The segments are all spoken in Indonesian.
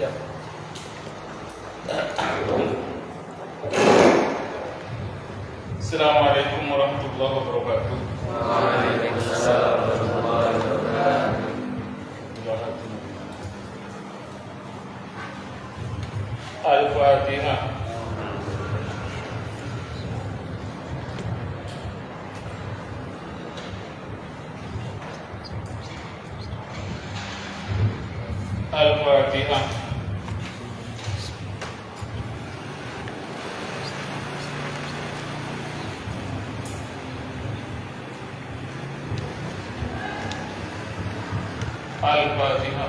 Siap. Assalamualaikum warahmatullahi wabarakatuh. Waalaikumsalam warahmatullahi wabarakatuh. Al-Fatihah. Al-Fatihah. Al-Fatihah.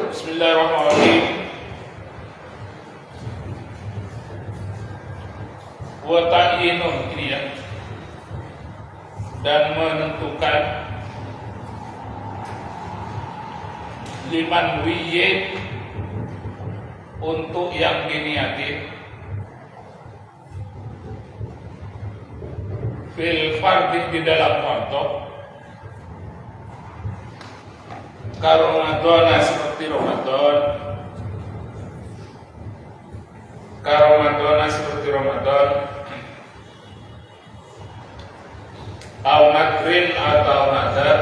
Bismillahirrahmanirrahim. Wa ta'yinun, ini ya, dan menentukan liman wiyin, untuk yang diniatin, fil fardhi, di dalam contoh Ramadan, seperti Ramadan, seperti Ramadan, au nadrin, atau nadar,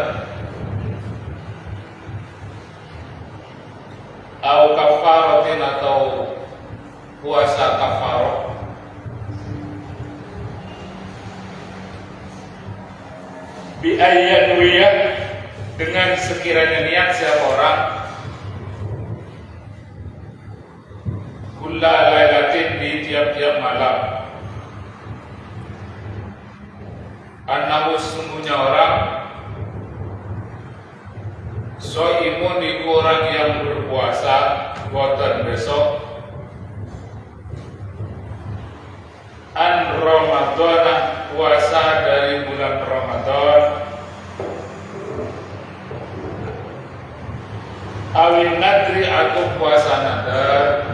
au kafaratin, atau puasa kafarah, bi ayyan wiyah, dengan sekiranya niat siapa orang, kulla lailatin, di tiap-tiap malam, annahu, sesungguhnya orang, soimun, itu orang yang berpuasa buatan besok, an Ramadan, puasa dari bulan Ramadan, awil nadri, atau puasa nadar,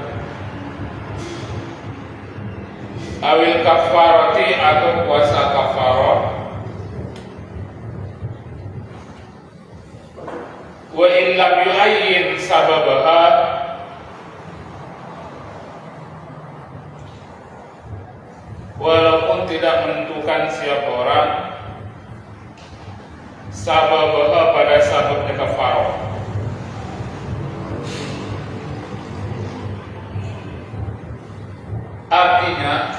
awil kafarati, atau puasa kafarah, wa illam yu'ayyin sababaha, walaupun tidak menentukan siapa orang sababaha, pada sababnya kafarah. Artinya,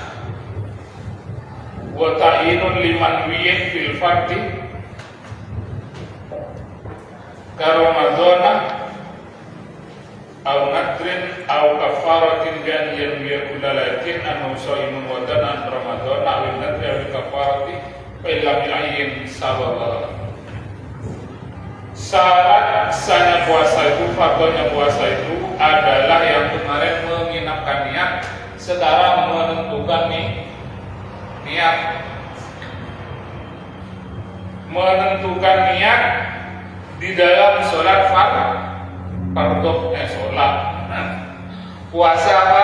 wa ta'inun liman wiyin fil fardhi ka Ramadana au nadrin au kafaratin, dan yang yakula lakin anu shaimun wa an Ramadana au nadri au kafarati fa illam yu'ayyin sababa. Syarat sahnya puasa itu, fardhunya puasa itu adalah yang kemarin menginapkan niat, sekarang menentukan niat di dalam sholat fardhu, sholat puasa apa?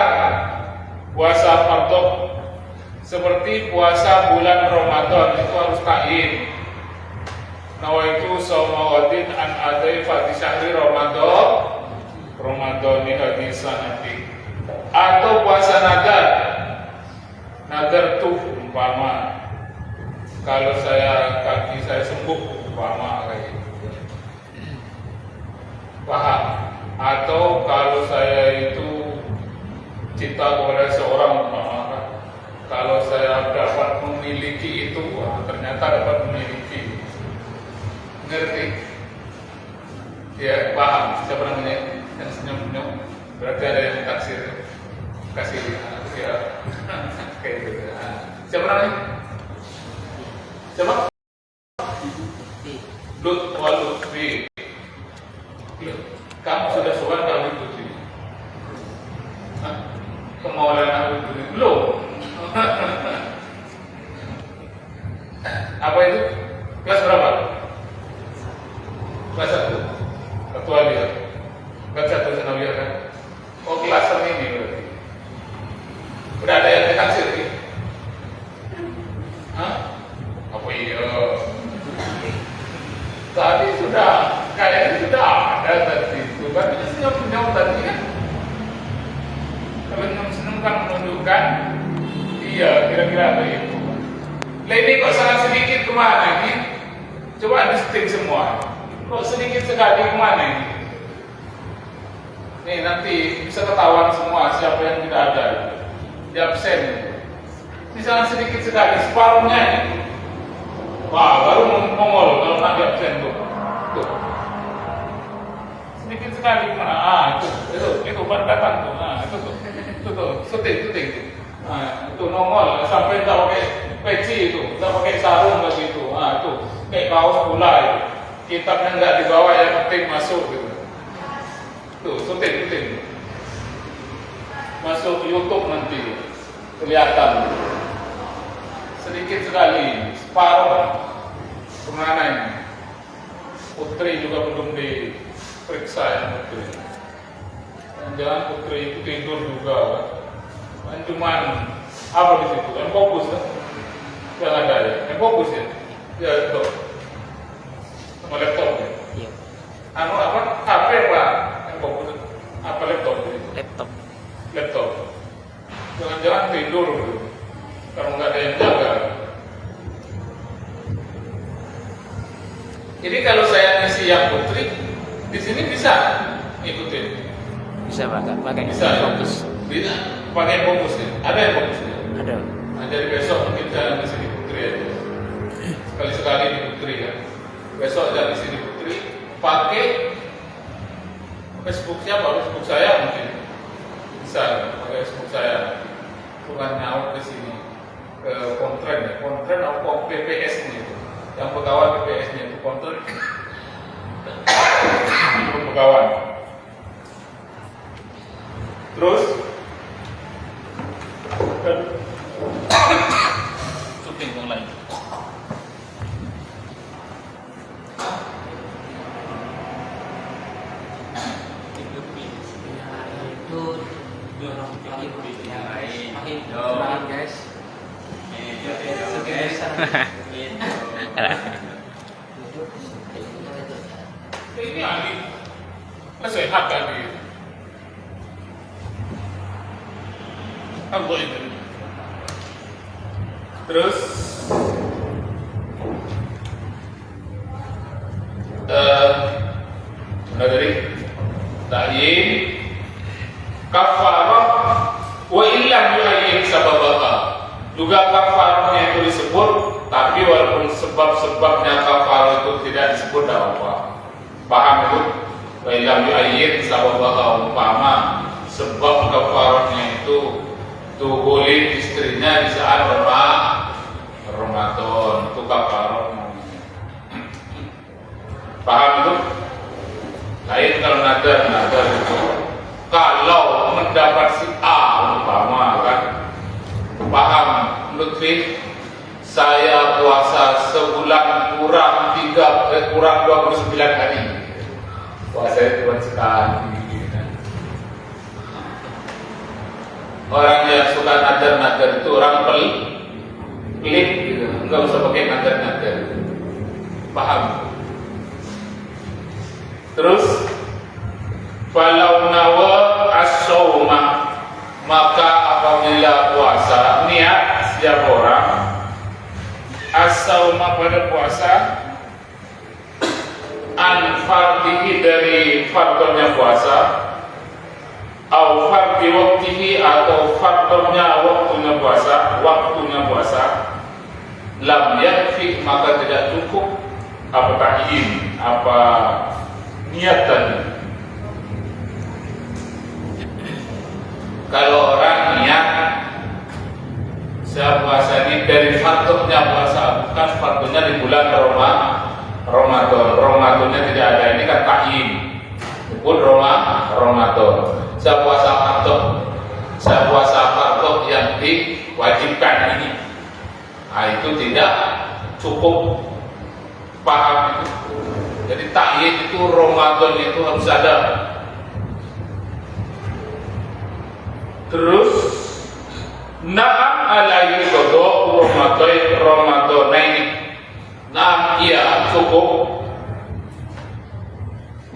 Puasa fardhu, seperti puasa bulan Ramadan itu harus ta'yin. Nawaitu shaumawadin an adai fati syahri Ramadan ini hadisan nanti. Atau puasa nadar tuh, umpama kalau kaki saya sembuh, umpama kayak gitu, paham? Atau kalau saya itu cinta kepada seorang, umpama, kalau saya dapat memiliki itu, ternyata dapat memiliki, ngerti? Ya, paham? Siapa namanya yang senyum-senyum? Berarti ada yang taksir, kasih ya, kayak gitu. Siapa namanya? Siapa? Lutfi. Kamu sudah sowan kamu itu sih? Kemauan aku itu belum. Apa itu? Kelas berapa? Kelas 1. Ketua dia. Kelas 1 sanawiyah kan? Oh, kelas ini berarti. kan menunjukkan iya kira-kira begitu. Lah ini kok sangat sedikit kemana ini? Coba di setting semua. Kok sedikit sekali kemana ini? Nih nanti bisa ketahuan semua siapa yang tidak ada di absen. Ini sangat sedikit sekali, separuhnya ini. Wah, baru mongol kalau nak di absen tuh. Tuh. Sedikit sekali kemana? Itu baru datang tuh. Nah, itu tuh, syuting. Nah, itu nongol sampai tak pakai peci itu, tak pakai sarung lagi itu. Nah, itu kayak kaos pula itu. Kitabnya nggak dibawa, yang penting masuk gitu. Tuh, syuting. Masuk YouTube nanti kelihatan. Sedikit sekali, separuh kemana ini? Putri juga belum diperiksa ya Putri. Jangan Putri itu tidur juga kan? Cuman apa di situ? Yang fokus kan? Yang ada ya? Yang fokus ya? Ya itu sama laptop ya? Iya. Anu apa? HP pak? Yang fokus apa laptop? Laptop. Jangan-jangan tidur gitu. Kalau nggak ada yang jaga. Jadi kalau saya ngisi yang Putri, di sini bisa ngikutin. Bisa pakai Bisa fokus. Bisa pakai fokus ya. Ada yang fokus ya. Ada. Nah, dari besok mungkin saya ngisi di Putri aja. Sekali-sekali di Putri ya. Besok jangan ngisi di Putri. Pakai Facebook siapa? Facebook saya mungkin. Bisa pakai Facebook saya. Bukan nyaut di sini. Ke kontren atau PPS nya itu, yang pegawai PPS nya itu kontren pegawai. Terus syuting yang lain. Makin guys. Ini ahli sehat tadi. Allah ini. Terus dari ta'yin kafarah wa illam yu'ayyin sababaha. Juga kafarahnya itu disebut, tapi walaupun sebab-sebabnya kafarah itu tidak disebut, tidak apa. Paham itu? Wa illam yu'ayyin sababaha, umpama sebab kafarahnya itu tuhulin istrinya di saat Ramadan, itu kafarah. Paham itu? Lain kalau nadar itu kalau mendapat si A umpama kan, paham Lutfi, saya puasa sebulan kurang 29 hari, puasa cuma sekali. Orang yang suka nadar itu orang pelit gitu, nggak usah pakai nadar. Paham? Terus falau nawa as-sauma, maka apabila puasa niat setiap orang as-sauma pada puasa an fardihi, dari fardhunya puasa, au fardhi waqtihi, atau fardhunya waktunya puasa, lam yakfi, maka tidak cukup apa ta'yin, apa niat tadi. Kalau orang niat saya puasa ini dari fardhunya puasa, bukan fardhunya di bulan Ramadan tidak ada, ini kan ta'yin, pun Ramadan. Saya puasa fardhu yang diwajibkan ini, nah, itu tidak cukup. Paham itu? Jadi ta'yin itu Ramadan itu harus ada. Terus na'am alaihi qada Ramadanaini. Na'am, iya cukup.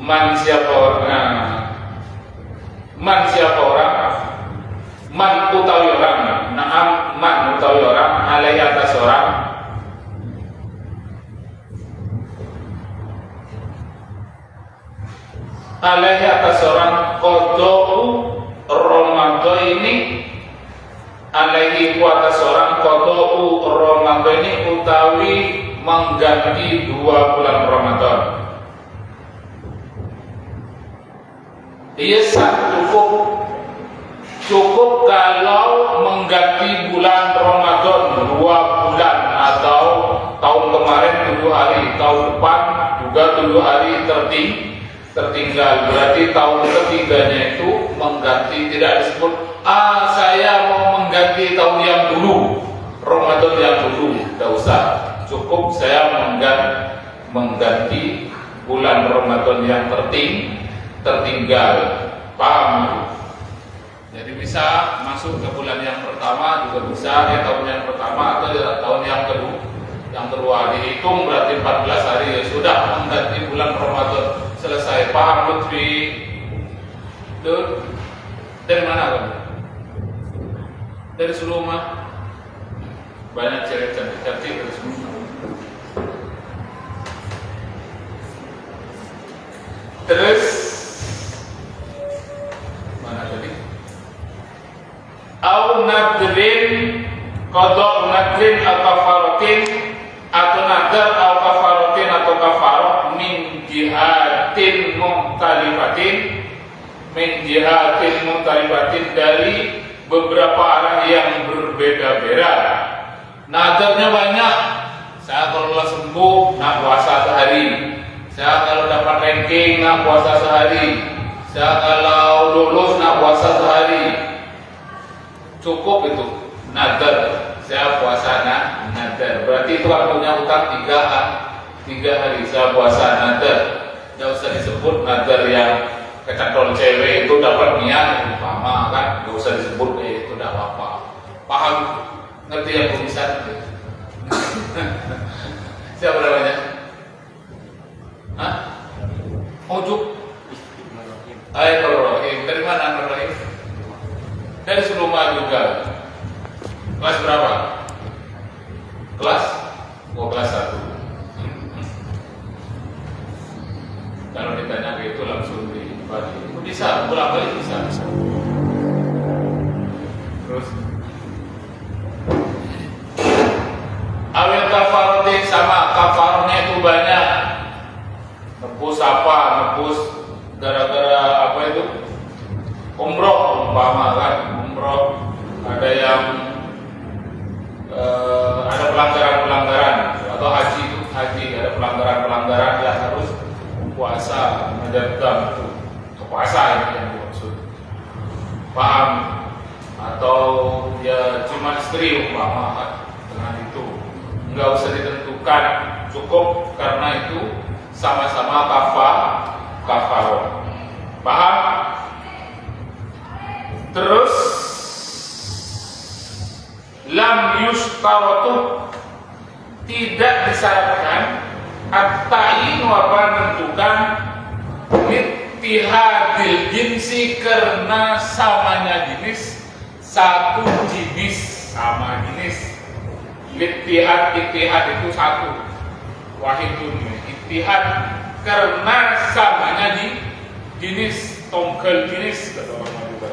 Man siapa orang man ini alaihi kuasa seorang qada'u Ramadan ini utawi mengganti 2 bulan Ramadan. Iya cukup kalau mengganti bulan Ramadan 2 bulan atau tahun kemarin 7 hari, tahun depan juga 7 hari tertinggal. Berarti tahun ketiganya itu mengganti, tidak disebut saya mau mengganti tahun yang dulu, Ramadan yang dulu, tidak usah. Cukup saya mengganti bulan Ramadan yang tertinggal. Paham? Jadi bisa masuk ke bulan yang pertama juga bisa, tahun yang pertama atau tahun yang kedua dihitung berarti 14 hari ya sudah mengganti bulan Ramadan selesai. Paham Lutfi? Dari mana kamu? Dari Suluma. Banyak cewek cantik-cantik dari Suluma. Terus mana tadi? Au nadrin, qada' nadrin atau kafaratin, atau nadar atau kafaratin atau kafarah min jihatin muhtalifatin dari beberapa arah yang berbeda-beda. Nadarnya banyak. Saya kalau sembuh nak puasa sehari. Saya kalau dapat ranking nak puasa sehari. Saya kalau lulus nak puasa sehari. Cukup itu nadar. Saya puasa nadar. Berarti itu kan punya utang 3 hari. Saya puasa nadar. Tidak usah disebut nadar yang kecantol cewek itu dapat niat umpama kan. Tidak usah disebut itu tidak apa-apa. Paham? Ngerti yang tulisan? Siapa namanya? Hah? Ujuk. Rohim. Dari mana Rohim? Dari Suluma juga. Kelas berapa? Kelas 1. Kalau ditanya itu langsung dibagi. Bisa, bolak-balik bisa. Terus awil kafarati sama kafarnya itu banyak. Nebus apa? Nebus gara-gara apa itu? Umroh umpama kan, umroh ada yang ada pelanggaran atau haji itu ada pelanggaran yang harus puasa menjaga puasa ini yang dimaksud. Paham? Atau ya cuma istri umpama dengan itu nggak usah ditentukan, cukup karena itu sama-sama kafarah. Paham? Terus lam yustaratu, tidak disyaratkan at-ta'yin wa menentukan ittihadil jinsi karena samanya jenis, satu jenis sama jenis. Ittihad itu satu, wahidun. Ittihad karena samanya di jenis, tongkel jenis kata orang Madura.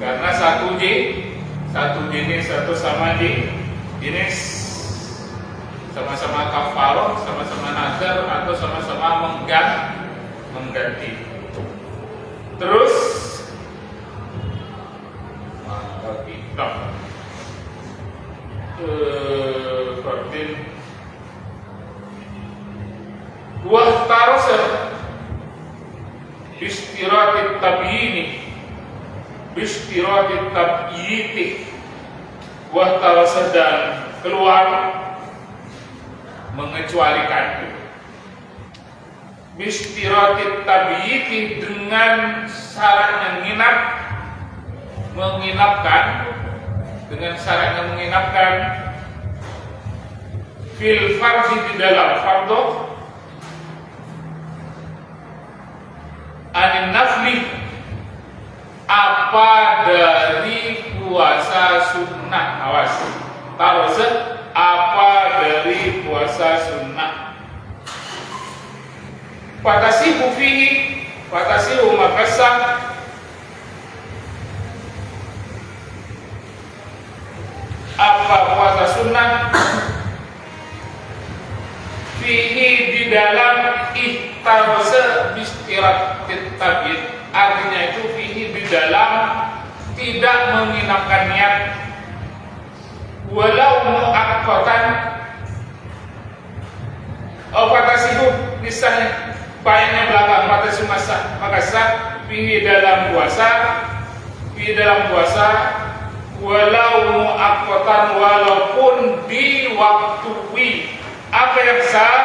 Karena satu jenis, satu sama jenis, sama-sama kafarah, sama-sama nazar atau sama-sama mengganti. Terus kita berarti wah tarasah istirahat tabiini istirahat tabyiti wah tarasah dan keluar mengecualikan istirahat tabyiti dengan syarat menginapkan dengan syaratnya menginapkan fil fardhi di dalam fardhu anin nafli apa dari puasa sunnah. Awas, taruh apa dari puasa sunnah. Fatasihu makasah sunnah fihi di dalam ihtarasa bistirat tabiat, artinya itu fihi di dalam tidak menginapkan niat walau muakkatan fatasihu, misalnya baiknya belakang fatasihu makasah fihi dalam puasa walau muakkatan, walaupun di waktu apa yang sah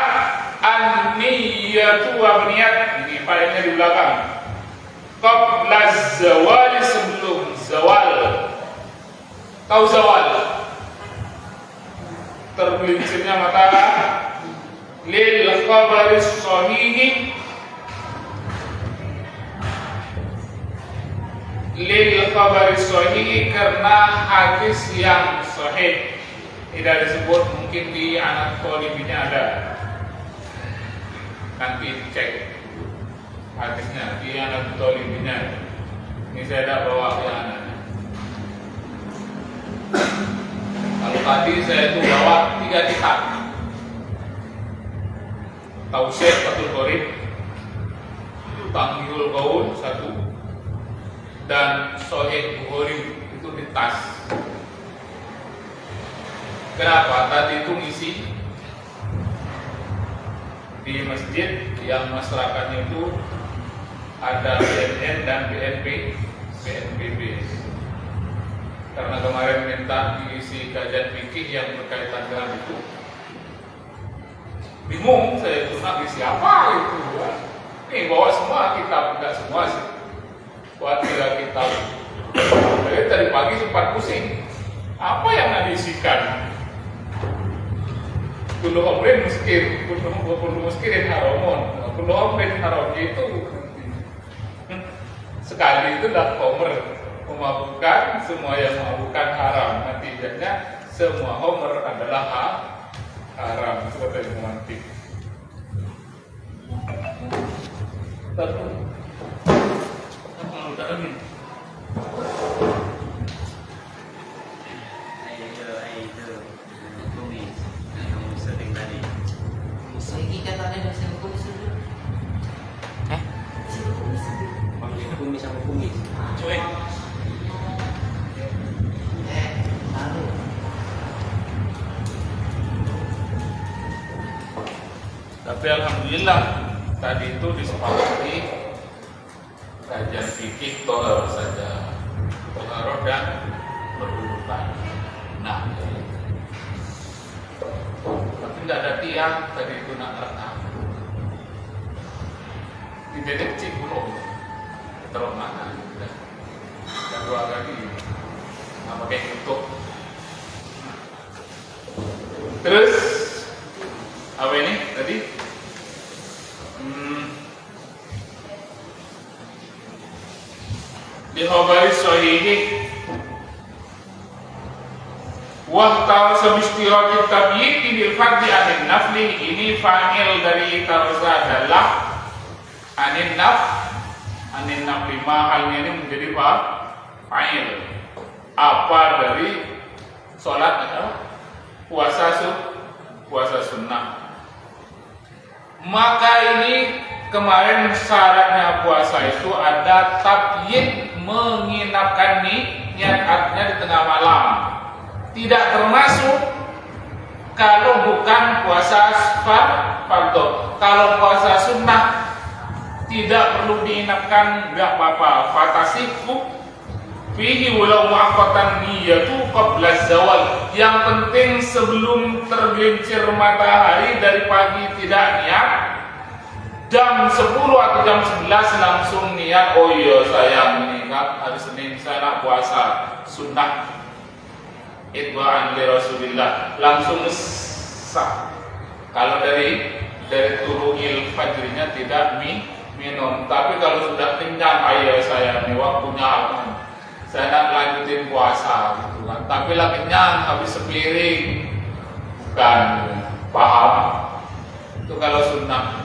an-niyatu wa niat, ini faedahnya di belakang. Qabla zawal, sebelum zawal. Tahu zawal? Tergelincirnya matahari. Lil khabaris sahihi, lil khabaris sahihi, karena hadis yang sahih. Tidak disebut, mungkin di anak tolibinya ada, nanti cek hadisnya di anak tolibinya. Ini saya tidak bawa ke anaknya. Kalau tadi saya itu bawa 3 kitab, Tauhid Fathul Qorib, Tanghul Qaul 1, dan Sahih Bukhari itu di tas. Kenapa? Tadi itu ngisi di masjid yang masyarakatnya itu ada BNN dan BNPB. Karena kemarin minta diisi kajian fikih yang berkaitan dengan itu, bingung saya itu nak isi apa itu. Nih bawa semua kitab, enggak semua sih, buat 3 kitab. Jadi tadi pagi sempat pusing, apa yang nak diisikan? Kullu amrin muskir, kullu muskirin haramun. Kullu amrin haram itu sekali itu dah homer, memabukkan, semua yang memabukkan haram. Nantinya semua homer adalah haram. Itu kata Imam Malik. Tapi alhamdulillah tadi itu disepakati kajian fikih tohar saja, tohar dan berurutan. Nah, tapi tidak ada tiang tadi itu nak rekam. Di deteksi belum terlalu mana, dan 2 kali nggak pakai tutup. Terus apa ini tadi? Di khabari sahihi wa ta'awsa bistirati tabi'id bil fardhi anin nafli, ini fa'il dari tarza adalah anin nafli, mahalnya ini menjadi fa'il. Apa dari sholat adalah puasa sunnah. Maka ini kemarin syaratnya puasa itu ada tabyid, menginapkan niat, artinya di tengah malam. Tidak termasuk kalau bukan puasa fardhu. Kalau puasa sunnah tidak perlu diinapkan, enggak apa-apa. Fatasifu fihi walau muaqqatan niyatu qabla zawal. Yang penting sebelum tergelincir matahari dari pagi tidak niat, jam 10 atau jam 11 langsung niat, oh iya saya ini kan hari Senin saya nak puasa sunnah itba'an li Rasulillah, langsung sah. Kalau dari turu'il fajrinya tidak minum. Tapi kalau sudah kenyang, ayo saya ini waktunya apa, saya nak lanjutin puasa gitu kan. Tapi lah kenyang habis sepiring, bukan, paham? Itu kalau sunnah.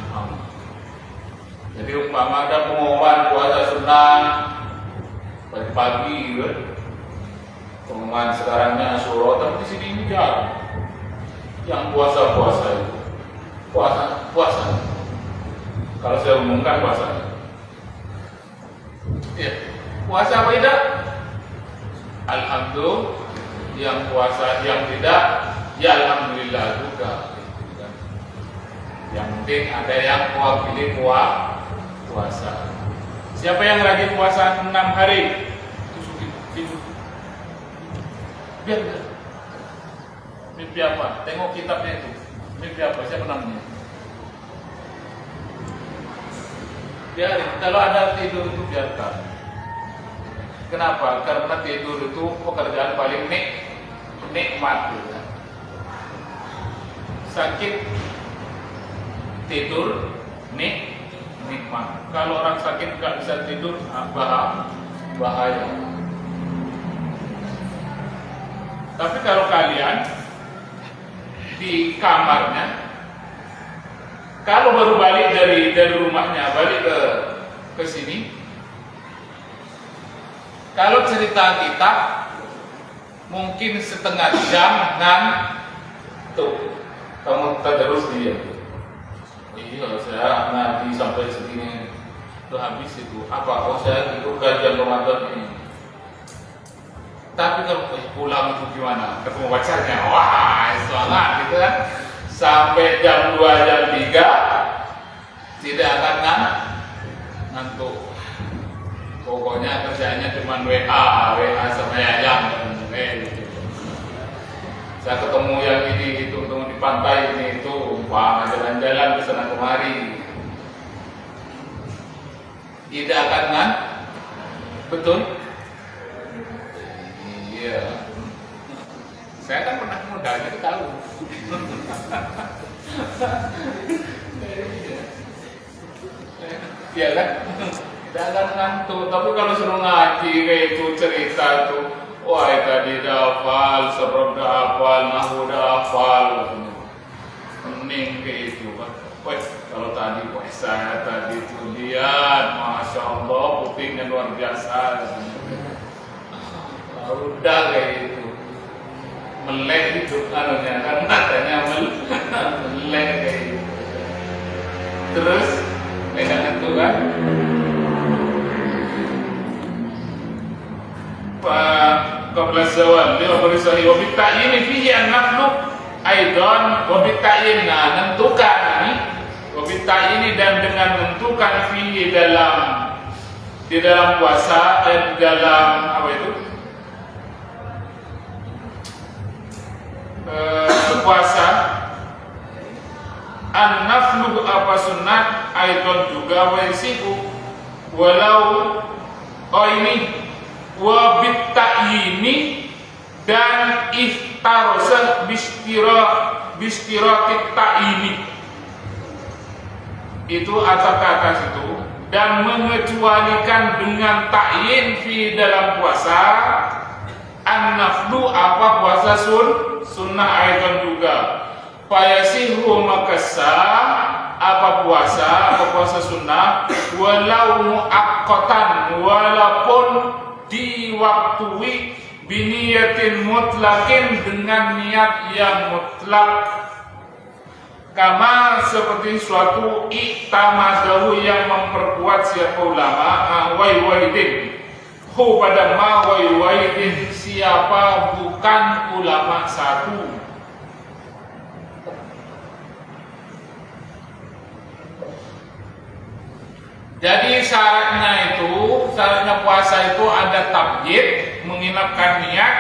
Jadi umpama ada pengumuman puasa sunnah pagi-pagi kan, pengumuman sekarangnya Suro, tapi di sini ini jarang. yang puasa itu. Puasa. Kalau saya umumkan puasa. Ya, puasa apa tidak? Alhamdulillah. Yang puasa, yang tidak, ya alhamdulillah juga. Yang penting ada yang mewakili puasa. Siapa yang rajin puasa 6 hari? Tidur. Biar. Mimpi apa? Tengok kitabnya itu. Mimpi apa? Siapa namanya? Biarin. Kalau ada tidur itu biarkan. Kenapa? Karena tidur itu pekerjaan paling nikmat. Sakit tidur nikmat. Kalau orang sakit nggak bisa tidur, bahaya. Tapi kalau kalian di kamarnya, kalau baru balik dari rumahnya, balik ke sini, kalau cerita kita mungkin setengah jam ngantuk, kamu terus dia. Kalau saya ngaji sampai segini itu habis itu apa? Oh saya ikut kajian Ramadan ini. Tapi kalau pulang itu gimana? Ketemu pacarnya, wah semangat gitu kan. Sampai jam 2 jam 3 tidak akan ngantuk. Pokoknya kerjanya cuma WA sama Yayang. Gitu. Saya ketemu yang ini itu, ketemu di pantai ini itu, wah jalan-jalan ke sana kemari. Tidak akan betul? Iya. Saya kan pernah muda, jadi tahu. Iya kan? Tidak akan ngantuk. Tapi kalau suruh ngaji kayak itu cerita tuh. Wah tadi dah hafal, serem dah hafal, nahu dah hafal. Mending kayak itu kan. Wah kalau tadi saya tadi tuh lihat, masya Allah putihnya luar biasa. Udah kayak itu, melek itu anunya kan katanya melek kayak itu. Terus pegangan itu kan. Qabla zawal dia bersahih wa bitta'yin fihi an-naflu aidan wa bitta'yin menentukan ini wa bitta'yin dan dengan menentukan fihi di dalam puasa dan dalam apa itu puasa an-naflu apa sunat aidan juga wa yasiku walau ini wa bitta'yini dan ihtarasa bistiratit ta'yini itu atas itu dan mengecualikan dengan ta'yin fi dalam puasa an-naflu apa puasa sunnah aidan juga fayasihu makasa apa puasa sunnah walau muaqqatan walaupun diwaktui biniyatin mutlaqin dengan niat yang mutlak kama seperti suatu iktamadahu yang memperkuat siapa ulama waiwaidin hu pada ma waiwaidin siapa bukan ulama satu. Jadi syaratnya puasa itu ada tabyid, menginapkan niat,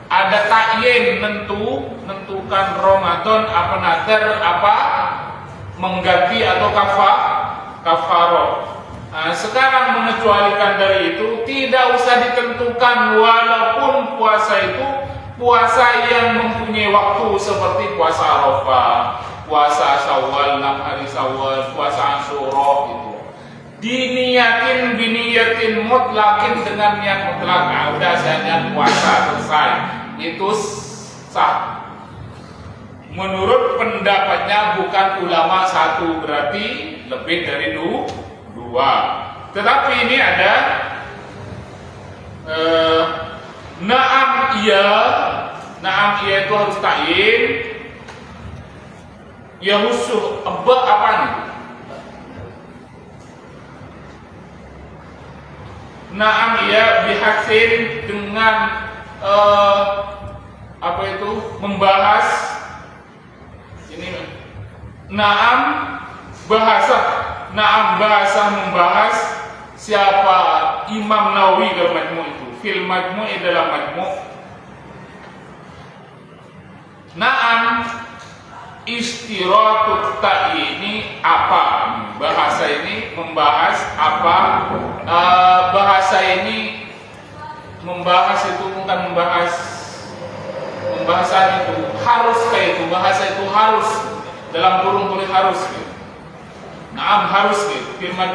ada ta'yin, menentukan Ramadan apa nadar apa mengganti atau kafaroh. Nah, sekarang mengecualikan dari itu tidak usah ditentukan walaupun puasa itu puasa yang mempunyai waktu seperti puasa Arafah, puasa Syawal 6 hari Syawal, puasa Asyura gitu. Diniyatin biniyatin mutlakin dengan niat mutlak. Nah, udah saya niat puasa selesai. Itu sah. Menurut pendapatnya bukan ulama satu, berarti lebih dari dua. Tetapi ini ada naam iya itu harus ta'yin. Yahusuh apa nih? Naam ya bihasin dengan apa itu membahas ini. Naam bahasa membahas siapa Imam Nawawi dalam majmu' itu. Fil majmu' dalam majmu'. Naam istiratut ta'yini apa? Bahasa ini membahas apa? Bahasa ini membahas itu bukan membahas pembahasan itu harus kayak itu, bahasa itu harus dalam kurung tulis harus gitu. Naam harus gitu. Firman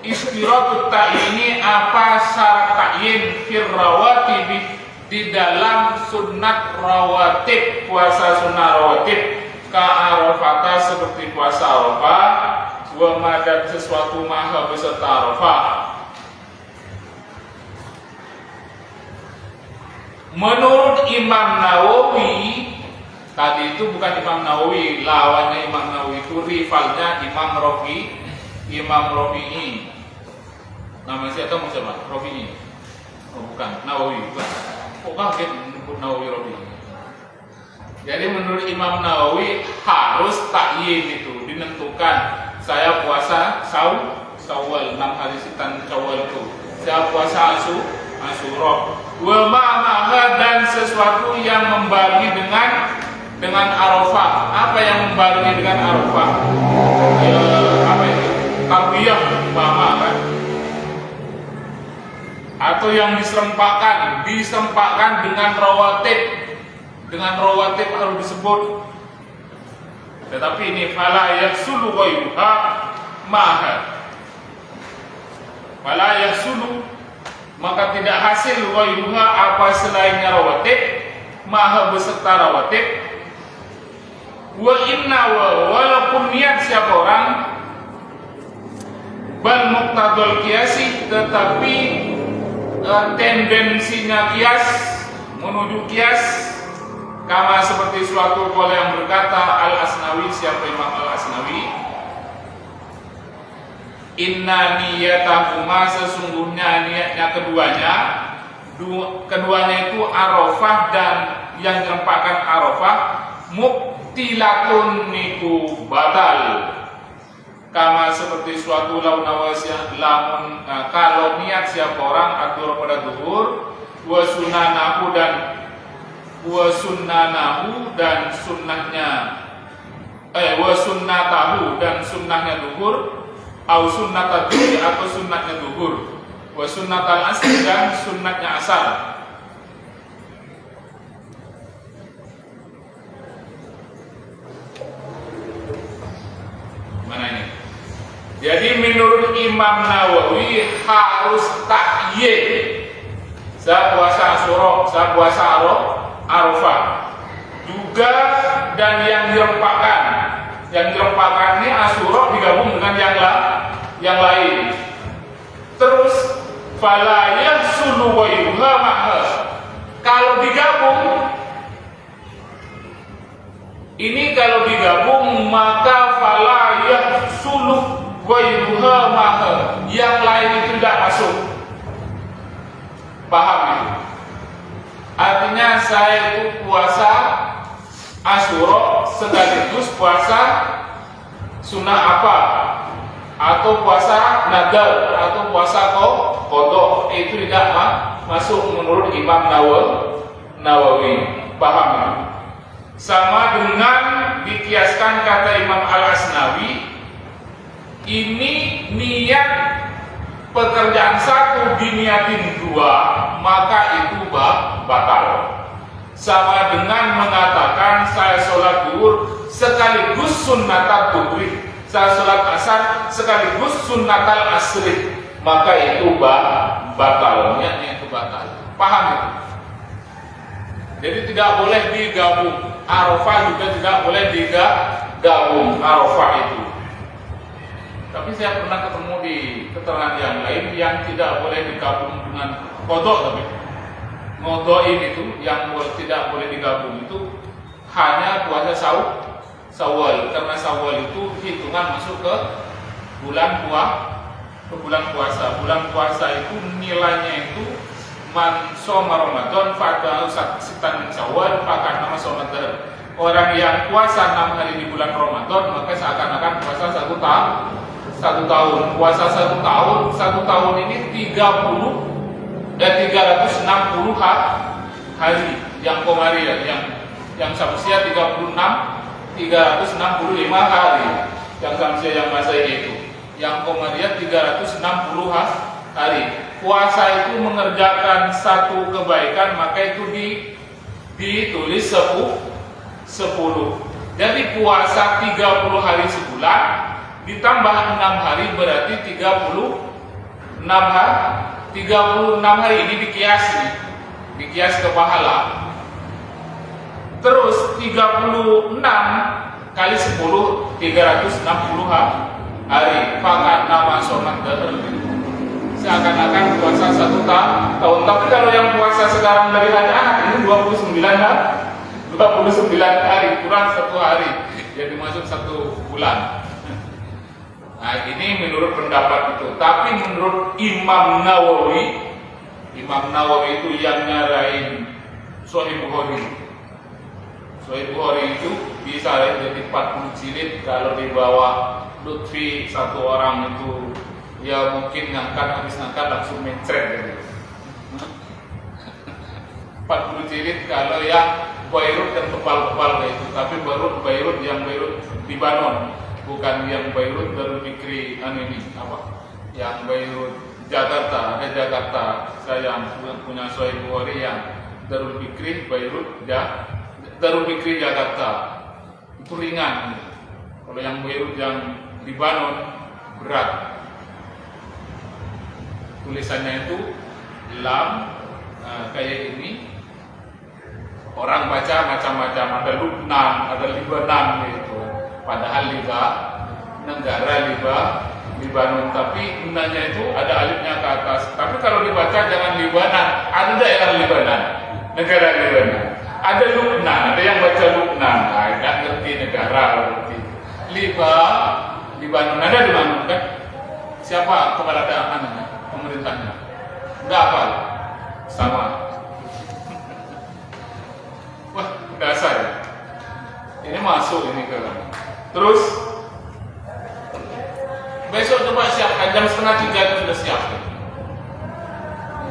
istiratut ta'yini apa syarat ta'yin fir rawatib di dalam sunat rawatib, puasa sunnah rawatib ka arafata seperti puasa Arafah wa madad sesuatu maha beserta Arafah. Menurut Imam Nawawi, tadi itu bukan Imam Nawawi, lawannya Imam Nawawi itu rivalnya Imam Rafi'i. Nama siapa mau siapa? Rafi'i. Oh bukan, Nawawi bukan. Kok kaget menyebut Nawawi Rafi'i? Jadi menurut Imam Nawawi harus takyin itu dinentukan. Saya puasa Syawal 6 hari sitan Syawal itu. Saya puasa Asyura. Wa ma'aha dan sesuatu yang membarengi dengan Arafah. Apa yang membarengi dengan Arafah? Apa itu? Tarwiyah umpama kan? Atau yang disempakkan dengan rawatib. Dengan rawatib harus disebut. Tetapi ini fala yahsulu ghairuha maha. Fala yahsulu maka tidak hasil ghairuha apa selainnya rawatib maha beserta rawatib. Wa inna walaupun niat siapa orang bal muqtadul qiyasi tetapi tendensinya kias menuju kias kama seperti suatu qala yang berkata Al-Asnawi, siapa Imam Al-Asnawi, inna niyatahuma sesungguhnya niatnya keduanya itu Arafah dan yang dirempahkan Arafah mubtilatun niku batal. Kama seperti suatu lamun kalau niat siapa orang atur pada zuhur wa sunanahu dan sunnahnya wa sunnatahu dan sunnahnya zuhur au sunnata dhuhri atau sunnatnya zuhur wa sunnatal asr dan sunnatnya asar. Mana ini? Jadi menurut Imam Nawawi harus takyin. Saya puasa Asyura, saya puasa Arafah. Juga dan yang dirempahkan. Yang dirempahkan ini Asyura digabung dengan yang lain. Terus fala yahsulu ghairuha maha. Kalau digabung ini maka fala yahsulu ghairuha maha. Yang lain itu tidak masuk. Paham itu? Artinya saya itu puasa Asyura sekaligus puasa sunnah apa? Atau puasa nadar atau puasa qadha, itu tidak masuk menurut Imam Nawawi. Paham ya? Sama dengan dikiaskan kata Imam Al-Asnawi, ini niat pekerjaan satu diniatin dua, maka itu batal. Sama dengan mengatakan saya sholat zuhur sekaligus sunnatat dhuhri, saya sholat asar sekaligus sunnatal asri, maka itu batal. Niatnya itu batal. Paham itu? Jadi tidak boleh digabung. Arafah juga tidak boleh digabung Arafah itu. Tapi saya pernah ketemu di keterangan yang lain yang tidak boleh digabung dengan qadha. Tapi qadha ini itu yang tidak boleh digabung itu hanya puasa Syawal, karena Syawal itu hitungan masuk ke bulan puasa. Bulan puasa itu nilainya itu man soma Ramadan pada sitan min Syawal pakai nama sholat dahr. Orang yang puasa 6 hari di bulan Ramadan maka seakan-akan puasa 1 tahun. Puasa 1 tahun ini 360 hari yang komariah, yang Syamsiah 365 hari, yang Syamsiah yang Masehi itu, yang komariah 360 hari. Puasa itu mengerjakan satu kebaikan maka itu ditulis 10. Jadi puasa 30 hari sebulan ditambah 6 hari berarti 36 hari ini dikias ke pahala. Terus 36 kali 10 360 hari. Pakat nama sholat dahr. Seakan-akan puasa 1 tahun. Tapi kalau yang puasa sekarang dari hari Ahad ini 29 hari kurang 1 hari. Jadi masuk 1 bulan. Nah ini menurut pendapat itu. Tapi menurut Imam Nawawi itu yang nyarain Sahih Bukhari. Sahih Bukhari itu bisa jadi 40 jilid. Kalau dibawa Lutfi 1 orang itu ya mungkin habis ngangkat langsung mencret gitu. 40 jilid kalau yang Beirut dan kepal-kepal kayak itu. Tapi Beirut yang Beirut Libanon, bukan yang Beirut Darul Fikri yang Beirut Jakarta. Ada Jakarta saya yang punya Sahih Bukhari yang Darul Fikri Beirut Darul Fikri Jakarta itu ringan. Kalau yang Beirut yang Libanon berat. Tulisannya itu lam kayak ini. Orang baca macam-macam, ada Lubnan, ada Libanon gitu. Padahal negara Libanon, tapi gunanya itu ada alifnya ke atas. Tapi kalau dibaca jangan Libanon, ada daerah Libanon, negara Libanon. Ada Lubnan, ada yang baca Lubnan, nggak ngerti negara berarti. Libanon, ada di mana kan? Siapa kepala pemerintahnya? Nggak apa, sama. Wah, dasar. Ini masuk ini ke. Terus besok coba siapkan jam 2:30 itu sudah siap.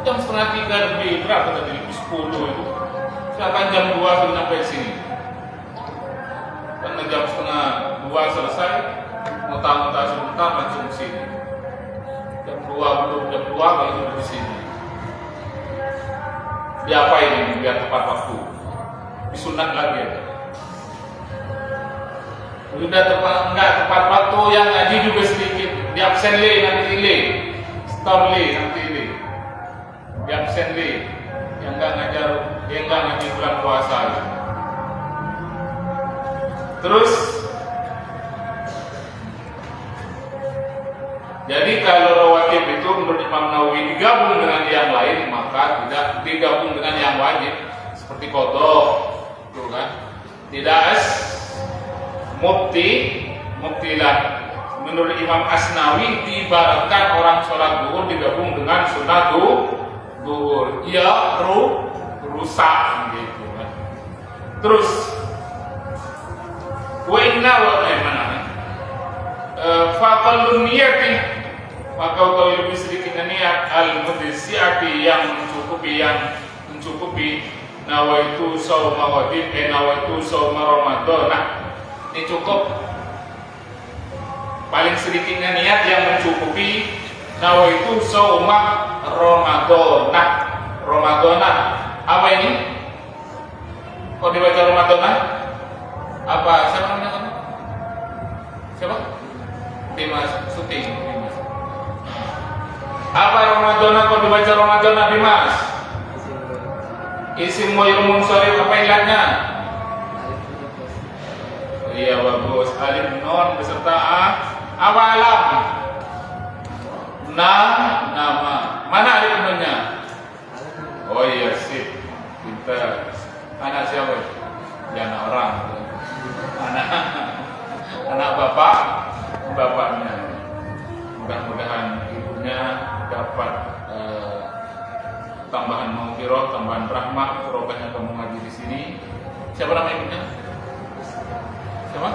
Jam 2:30 lebih berapa tadi? 10 itu. Siapkan jam 2 sudah sampai sini. Karena jam 1:30 selesai, muta-muta sebentar langsung sini. Jam 2 baru di sini. Diapa ini biar tepat waktu. Disunat lagi ya. Sudah enggak tepat waktu, yang ngaji juga sedikit. Di absen nanti stop nanti di absen yang enggak ngaji bulan puasa. Terus jadi kalau rawatib itu menurut Imam Nawawi digabung dengan yang lain maka tidak digabung dengan yang wajib seperti qadha. Kan? Tidak mubtilah. Menurut Imam Asnawi diibaratkan orang sholat zuhur digabung dengan sunat zuhur. Ya rusak gitu kan. Terus wa inna wa faqallun niyati, maka kalau lebih sedikitnya niat al-mudhisiati yang mencukupi nawaitu shauma ghadin nawaitu shauma Ramadan. Nah, ini cukup. Paling sedikitnya niat yang mencukupi nawaitu shauma Ramadan. Apa ini? Kok dibaca Ramadan? Apa? Siapa namanya kamu? Siapa? Dimas Suting. Apa Ramadan? Kok dibaca Ramadan, Dimas? Isim Mu'ir Munsharif apa ilahnya? Iya bagus. Alif non beserta apa alam? Nama. Mana alif nonnya? Oh iya sip. Pintar. Anak siapa? Ya anak orang. Anak tambahan maghfirah, tambahan rahmat, barokahnya kamu ngaji di sini. Siapa nama ibunya? Siapa?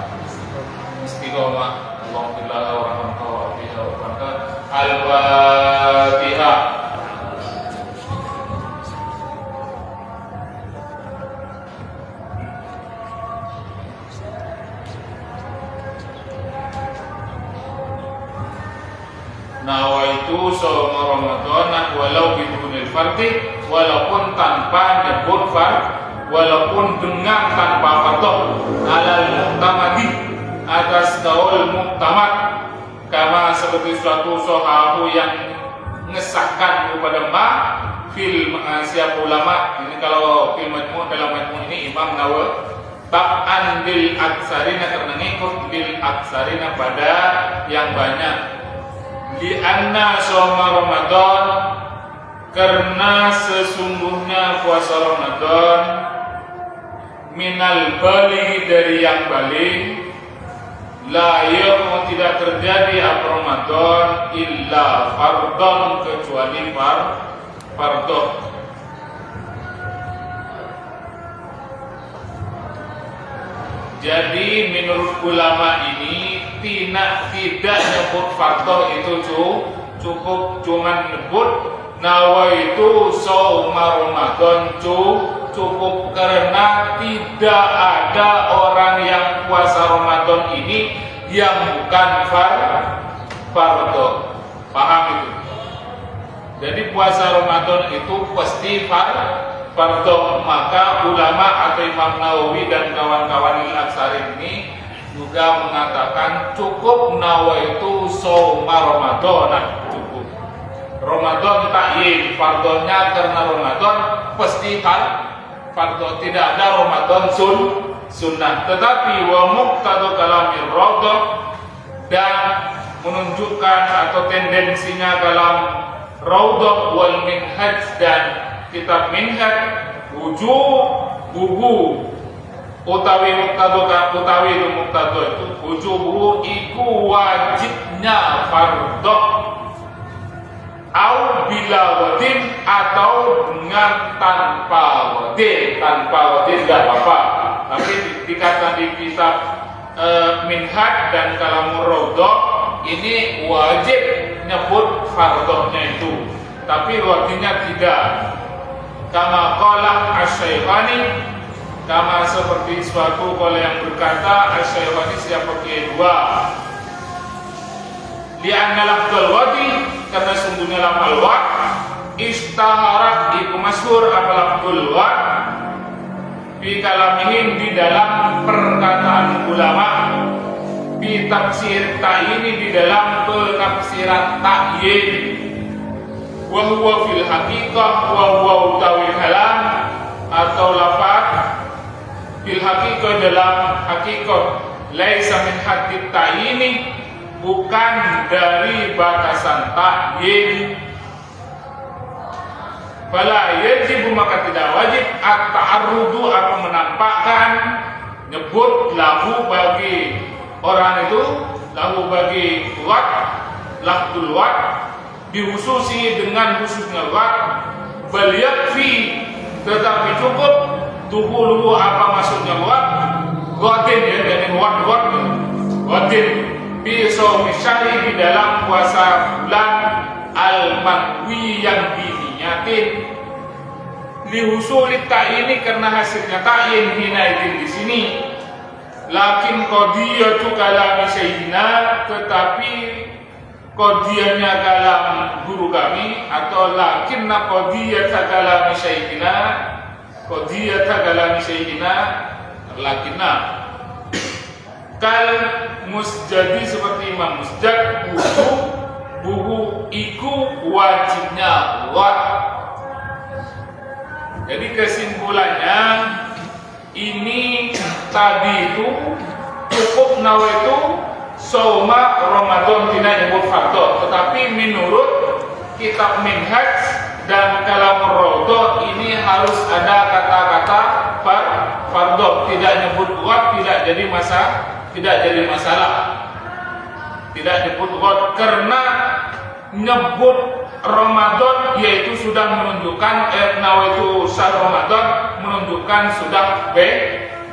Istiqomah. Alhamdulillah warahmatullahi wabarakatuh. Al-Fatihah. Nawaitu shauma Ramadan walau bidunil fardhi, walaupun tanpa nyebut fard, walaupun dengan tanpa fardhu, alal mu'tamadi, atas gaul muktamad, kama seperti suatu sahabu yang mengesahkan kepada fil siap ulama. Ini kalau fil majmu' dalam majmu' ini Imam Nawawi tab'an bil aksarina, karena ngikut bil aksarina pada yang banyak. Di anna shauma Ramadan, karena sesungguhnya puasa Ramadan, minal baligh, dari yang balik, la yaum, tidak terjadi apa Ramadan illa fardhon, kecuali fardhu. Jadi menurut ulama ini tidak nyebut fardhu itu cukup, cuman nyebut nawaitu shauma Ramadan cukup, karena tidak ada orang yang puasa Ramadan ini yang bukan fardhu. Paham itu? Jadi puasa Ramadan itu pasti fardhu. Maka ulama atau Imam Nawawi dan kawan-kawan al-Aksari ini juga mengatakan cukup nawaitu shauma Ramadan, cukup. Ramadan takyin, fardhunya karena Ramadan pasti fardhu, tidak ada Ramadan sunnah. Tetapi wa muqtadu kalamir Raudhah, dan menunjukkan atau tendensinya dalam Raudhah wal Minhaj dan kitab Minhaj, wujubuhu utawi itu muqtadu itu wujubuhu iku wajibnya fardhu, au bila wadin, atau dengan tanpa wadin tidak apa-apa. Tapi dikatakan di kitab Minhaj dan Kalamur Raudhah ini wajib nyebut fardhunya itu, tapi wadinnya tidak. Kama qala Asy-Syaikani, kama seperti suatu qala yang berkata Asy-Syaikani siapa kedua, li'anna lafdzul wadi, karena sungguhnya lafal wad istaharat iku masyhur apa lafdzul wad fi kalamihim, di dalam perkataan ulama, fi tafsir ta'yini, di dalam penafsiran ta'yin, wa huwa fil haqiqah, wa huwa utawi kalam atau lafaz fil haqiqah, dalam hakikat, laisa min haddit ta'yini, bukan dari batasan ta'yin. Fala yajibu, maka tidak wajib at-ta'arrudu, atau menampakkan nyebut lahu bagi orang itu, lahu bagi lafdzul wad dihususi dengan khususnya wad, bal yakfi, tetapi cukup tuhuluhu, apa maksudnya wad, wadin ya, jadi wadin fi shaumi syahri, di dalam puasa bulan al-manwi, yang diniyatin, lihusulit ta'ini, karena hasilnya ta'in hinaidin di sini. Lakin qadiyatu kalami sayyidina, tetapi qadiyahnya kalam guru kami, atau lakinna qadiyata kalami sayyidina, qadiyata kalami sayyidina, lakinna kal musjadi, seperti Imam Musjad, buku iku wajibnya wad. Jadi kesimpulannya ini tadi itu cukup nawaitu shauma Ramadan tidak nyebut fardhu, tetapi menurut kitab Minhaj dan Kalamur Raudhah ini harus ada kata-kata fardhu, tidak nyebut wad, tidak jadi masalah, tidak nyebut wad, karena nyebut Ramadan, yaitu sudah menunjukkan nawaitu syahr Ramadan, menunjukkan sudah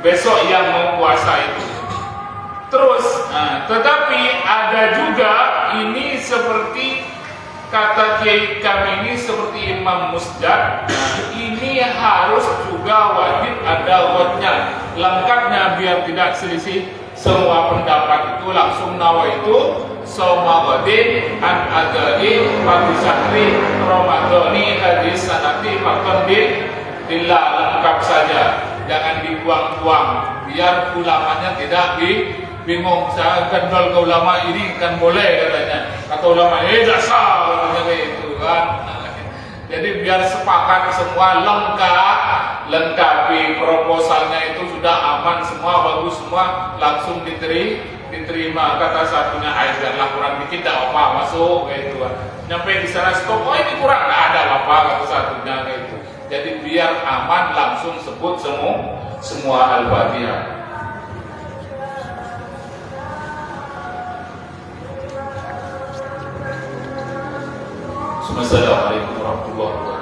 besok yang mau puasa itu. Terus, tetapi ada juga ini seperti kata Kiai kami ini seperti Imam Musdad, ini harus juga wajib ada ghotnya lengkapnya biar tidak selisih semua pendapat itu. Langsung nawaitu soma ghadin an adai wa syahri ramadhani hadis sanati faqad billah, lengkap saja, jangan dibuang-buang biar ulamanya tidak bingung. Saya kendol ke ulama ini kan boleh katanya, kata ulama tidak sah katanya kayak itu kan. Jadi biar sepakat semua, lengkapi proposalnya itu sudah aman semua, bagus semua, langsung diterima. Kata satunya Aidan laporan dikit tidak apa masuk kayak itu kan. Nyampe di sana stop, oh ini kurang, nggak ada apa kata satunya kayak itu. Jadi biar aman langsung sebut semua Al-Fatihah. Assalamualaikum warahmatullahi wabarakatuh.